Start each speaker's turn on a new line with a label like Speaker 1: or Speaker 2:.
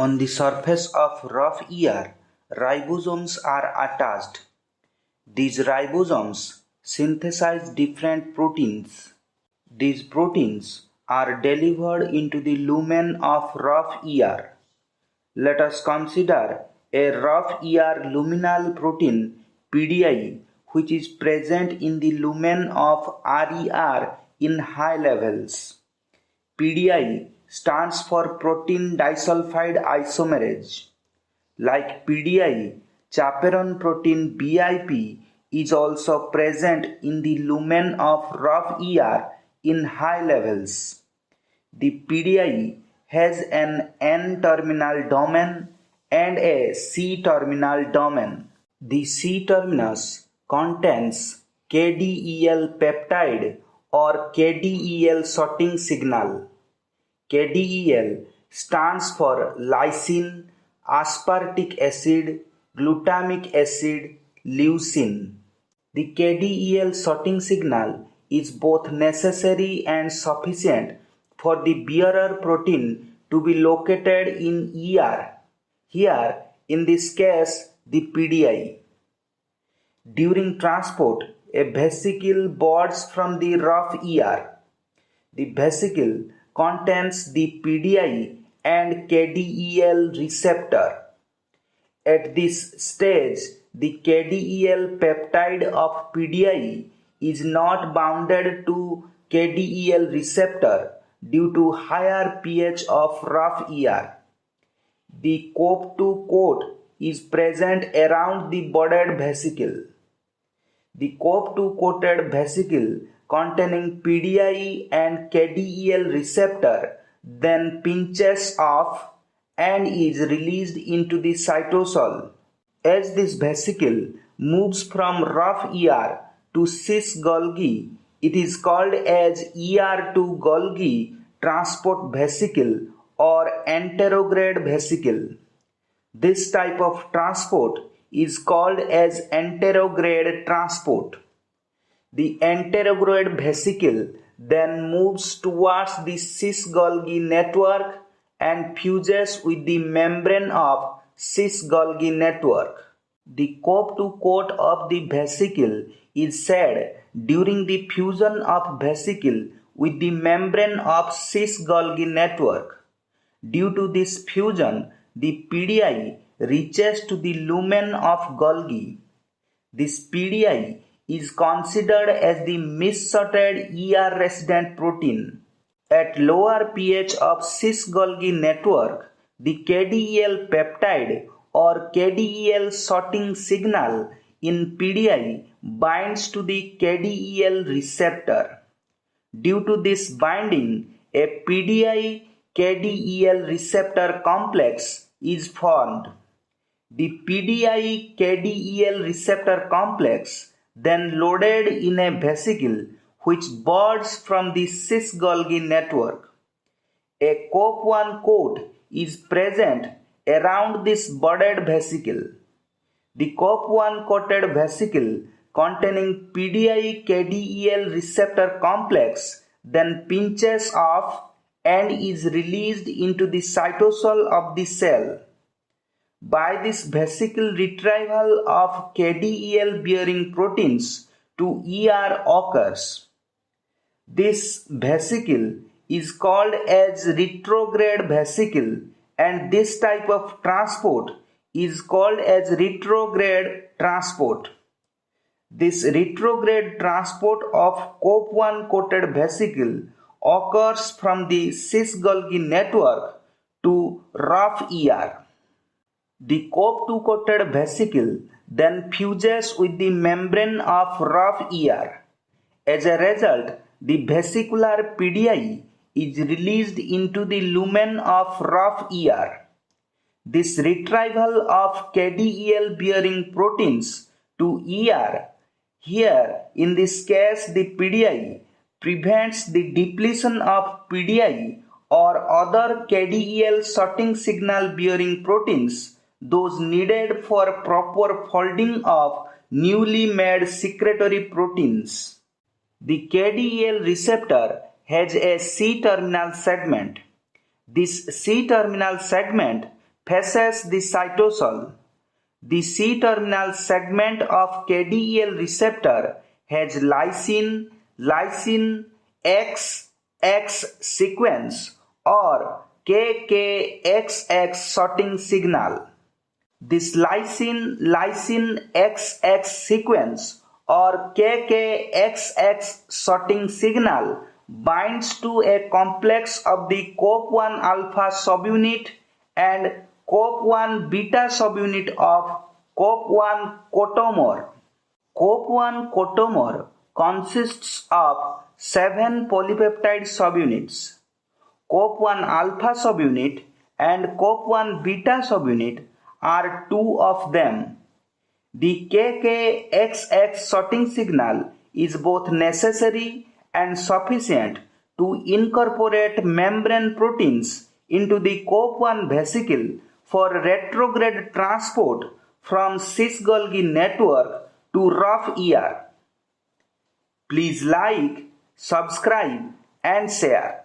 Speaker 1: On the surface of rough ER, ribosomes are attached. These ribosomes synthesize different proteins. These proteins are delivered into the lumen of rough ER. Let us consider a rough ER luminal protein PDI which is present in the lumen of RER in high levels. PDI stands for protein disulfide isomerase. Like PDI, chaperone protein BIP is also present in the lumen of rough ER in high levels. The PDI has an N-terminal domain and a C-terminal domain. The C-terminus contains KDEL peptide or KDEL sorting signal. KDEL stands for lysine, aspartic acid, glutamic acid, leucine. The KDEL sorting signal is both necessary and sufficient for the bearer protein to be located in ER. Here, in this case, the PDI. During transport, a vesicle boards from the rough ER. The vesicle contains the PDI and KDEL receptor. At this stage, the KDEL peptide of PDI is not bounded to KDEL receptor due to higher pH of rough ER. The COP2 coat is present around the bordered vesicle. The COP2 coated vesicle containing PDI and KDEL receptor then pinches off and is released into the cytosol. As this vesicle moves from rough ER to cis Golgi, it is called as ER to Golgi transport vesicle or anterograde vesicle. This type of transport is called as anterograde transport. The anterograde vesicle then moves towards the cis Golgi network and fuses with the membrane of cis Golgi network. The COP2 coat of the vesicle is shed during the fusion of vesicle with the membrane of cis Golgi network. Due to this fusion, the PDI reaches to the lumen of Golgi. This PDI is considered as the missorted ER resident protein. At lower pH of cis Golgi network, the KDEL peptide or KDEL sorting signal in PDI binds to the KDEL receptor. Due to this binding, a PDI KDEL receptor complex is formed. The PDI KDEL receptor complex then loaded in a vesicle which boards from the cis Golgi network. A COP1 coat is present around this bordered vesicle. The COP1 coated vesicle containing PDI KDEL receptor complex then pinches off and is released into the cytosol of the cell. By this vesicle retrieval of KDEL bearing proteins to ER occurs. This vesicle is called as retrograde vesicle and this type of transport is called as retrograde transport. This retrograde transport of COP1 coated vesicle occurs from the cis Golgi network to rough ER. The COP2 coated vesicle then fuses with the membrane of rough ER. As a result, the vesicular PDI is released into the lumen of rough ER. This retrieval of KDEL bearing proteins to ER, here in this case the PDI, prevents the depletion of PDI or other KDEL sorting signal bearing proteins, those needed for proper folding of newly made secretory proteins. The KDEL receptor has a C-terminal segment. This C-terminal segment faces the cytosol. The C-terminal segment of KDEL receptor has lysine XX sequence or KKXX sorting signal. This lysine XX sequence or KKXX sorting signal binds to a complex of the COP1 alpha subunit and COP1 beta subunit of COP1 cotomer. COP1 cotomer consists of 7 polypeptide subunits. COP1 alpha subunit and COP1 beta subunit are 2 of them. The KKXX sorting signal is both necessary and sufficient to incorporate membrane proteins into the COP1 vesicle for retrograde transport from cis-Golgi network to rough ER. Please like, subscribe and share.